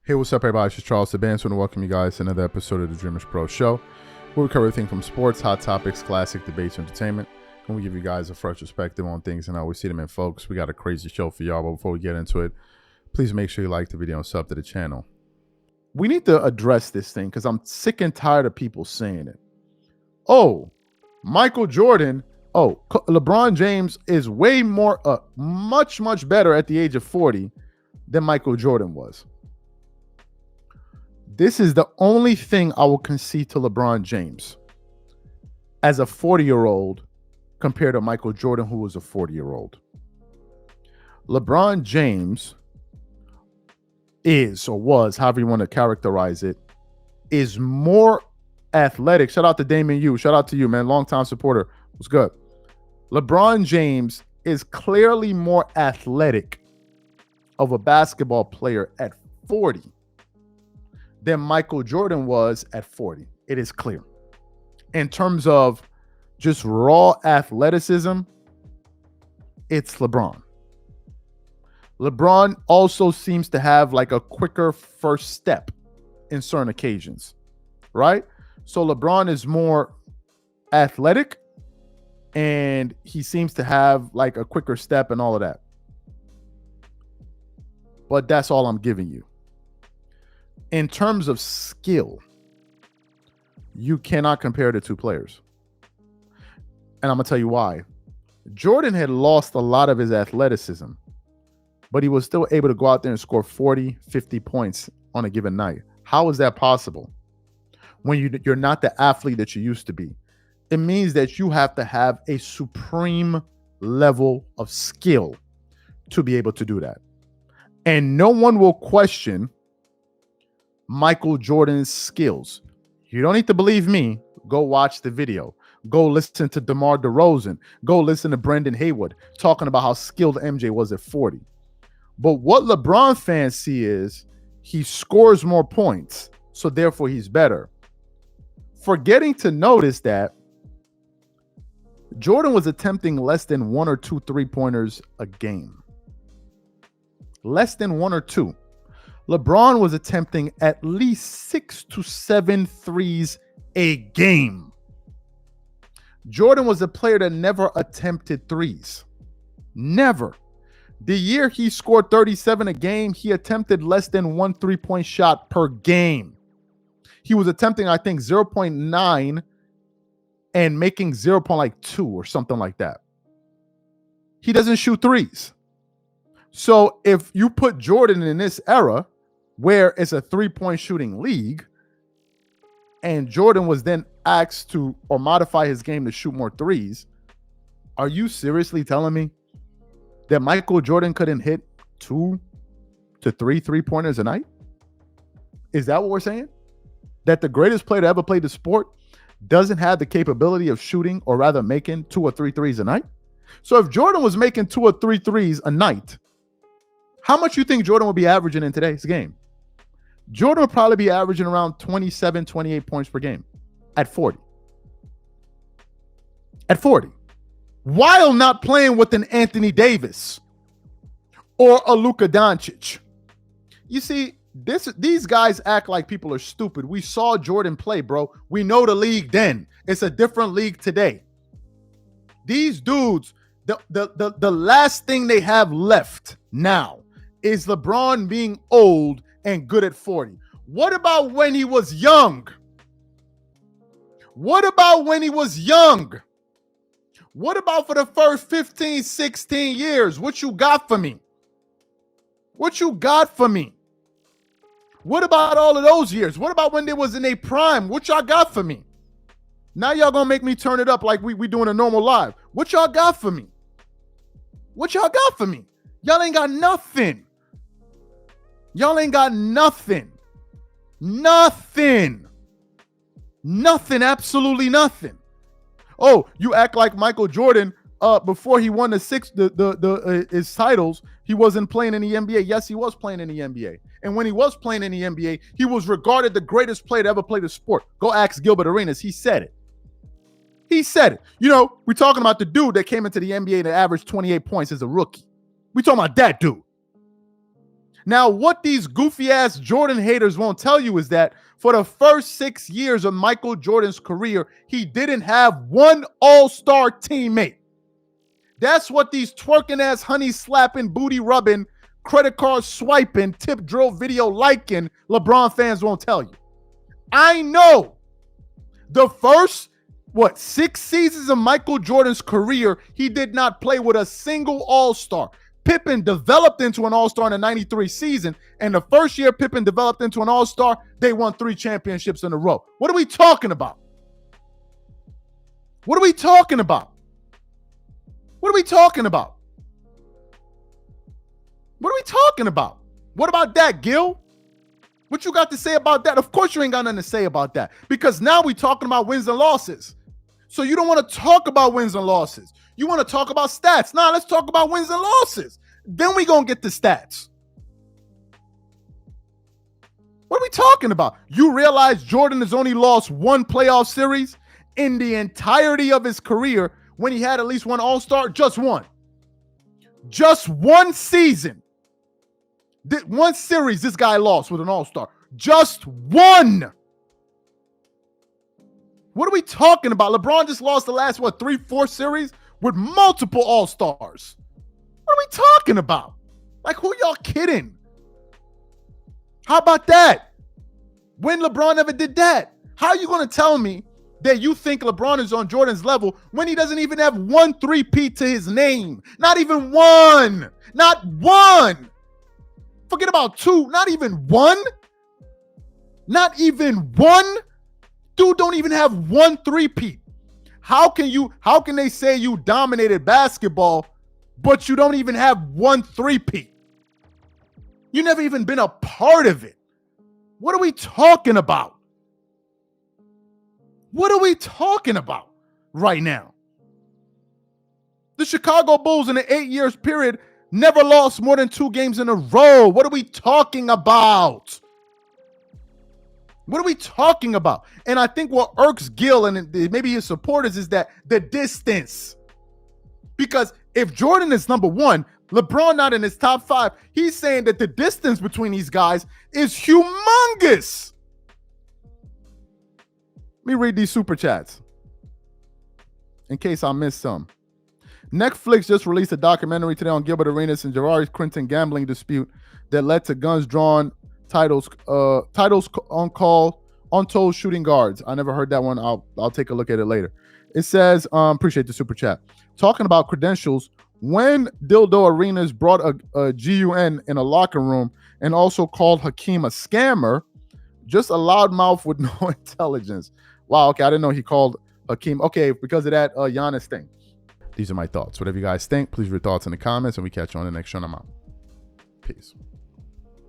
Hey, what's up, everybody? It's Charles the Bands. I want to welcome you guys to another episode of the Dreamers Pro Show, where we cover everything from sports, hot topics, classic debates, entertainment, and we give you guys a fresh perspective on things and how we see them in folks. We got a crazy show for y'all, but before we get into it, please make sure you like the video and sub to the channel. We need to address this thing because I'm sick and tired of people saying it. Oh, Michael Jordan. Oh, LeBron James is way more, much better at the age of 40 than Michael Jordan was. This is the only thing I will concede to LeBron James as a 40-year-old compared to Michael Jordan, who was a 40-year-old. LeBron James is, or was, however you want to characterize it, is more athletic. Shout out to Damon Yu. Shout out to you, man. Longtime supporter. What's good? LeBron James is clearly more athletic of a basketball player at 40 than Michael Jordan was at 40. It is clear. In terms of just raw athleticism, it's LeBron. LeBron also seems to have like a quicker first step in certain occasions, right? So LeBron is more athletic and he seems to have like a quicker step and all of that. But that's all I'm giving you. In terms of skill, you cannot compare the two players. And I'm going to tell you why. Jordan had lost a lot of his athleticism, but he was still able to go out there and score 40, 50 points on a given night. How is that possible? When you're not the athlete that you used to be. It means that you have to have a supreme level of skill to be able to do that. And no one will question Michael Jordan's skills. You don't need to believe me. Go watch the video. Go listen to DeMar DeRozan. Go listen to Brendan Haywood talking about how skilled MJ was at 40. But what LeBron fans see is he scores more points, so therefore he's better. Forgetting to notice that Jordan was attempting less than 1 or 2 3-pointers a game. Less than 1 or 2. LeBron was attempting at least 6 to 7 threes a game. Jordan was a player that never attempted threes. Never. The year he scored 37 a game, he attempted less than 1 3-point shot per game. He was attempting, I think, 0.9 and making 0.2 or something like that. He doesn't shoot threes. So if you put Jordan in this era, where it's a 3-point shooting league, and Jordan was then asked to or modify his game to shoot more threes, are you seriously telling me that Michael Jordan couldn't hit 2 to 3 3-pointers a night? Is that what we're saying? That the greatest player to ever play the sport doesn't have the capability of shooting, or rather making 2 or 3 threes a night? So if Jordan was making 2 or 3 threes a night, how much you think Jordan would be averaging in today's game? Jordan would probably be averaging around 27, 28 points per game at 40. At 40. While not playing with an Anthony Davis or a Luka Doncic. You see, these guys act like people are stupid. We saw Jordan play, bro. We know the league then. It's a different league today. These dudes, the last thing they have left now is LeBron being old and good at 40. What about when he was young? What about when he was young? What about for the first 15, 16 years? What you got for me? What you got for me? What about all of those years? What about when they was in a prime? What y'all got for me? Now y'all gonna make me turn it up like we doing a normal live. What y'all got for me? What y'all got for me? Y'all ain't got nothing. Y'all ain't got nothing. Nothing. Nothing. Absolutely nothing. Oh, you act like Michael Jordan before he won his titles, he wasn't playing in the NBA. Yes, he was playing in the NBA. And when he was playing in the NBA, he was regarded the greatest player to ever play the sport. Go ask Gilbert Arenas. He said it. He said it. You know, we're talking about the dude that came into the NBA and averaged 28 points as a rookie. We're talking about that dude. Now, what these goofy-ass Jordan haters won't tell you is that for the first 6 years of Michael Jordan's career, he didn't have one all-star teammate. That's what these twerking-ass, honey-slapping, booty-rubbing, credit card swiping, tip drill video liking LeBron fans won't tell you. I know the first, 6 seasons of Michael Jordan's career, he did not play with a single all-star. Pippen developed into an all-star in the 93 season, and the first year Pippen developed into an all-star, they won 3 championships in a row. What are we talking about? What are we talking about? What are we talking about? What are we talking about? What about that, Gil? What you got to say about that? Of course you ain't got nothing to say about that, because now we're talking about wins and losses. So you don't want to talk about wins and losses. You want to talk about stats. Nah, let's talk about wins and losses. Then we going to get the stats. What are we talking about? You realize Jordan has only lost 1 playoff series in the entirety of his career when he had at least 1 all-star? Just 1. Just 1 season. 1 series this guy lost with an all-star. Just 1. What are we talking about? LeBron just lost the last, 3-4 series with multiple all-stars. What are we talking about? Like, who y'all kidding? How about that? When LeBron ever did that? How are you going to tell me that you think LeBron is on Jordan's level when he doesn't even have 1 3-peat to his name? Not even 1. Not 1. Forget about 2. Not even 1. Not even 1. Dude don't even have 1 3-peat. How can they say you dominated basketball, but you don't even have 1 3-peat? You never even been a part of it. What are we talking about? What are we talking about right now? The Chicago Bulls in an 8 years period never lost more than 2 games in a row. What are we talking about? What are we talking about? And I think what irks Gil and maybe his supporters is that the distance. Because if Jordan is number 1, LeBron not in his top 5, he's saying that the distance between these guys is humongous. Let me read these super chats in case I missed some. Netflix just released a documentary today on Gilbert Arenas and Jabari Clinton gambling dispute that led to guns drawn, titles on call, untold shooting guards. I never heard that one. I'll take a look at it later. It says, appreciate the super chat. Talking about credentials, when Dildo Arenas brought a GUN in a locker room and also called Hakeem a scammer, just a loudmouth with no intelligence. Wow, okay, I didn't know he called Hakeem. Okay, because of that Giannis thing. These are my thoughts. Whatever you guys think, please leave your thoughts in the comments, and we catch you on the next show. I'm out. Peace.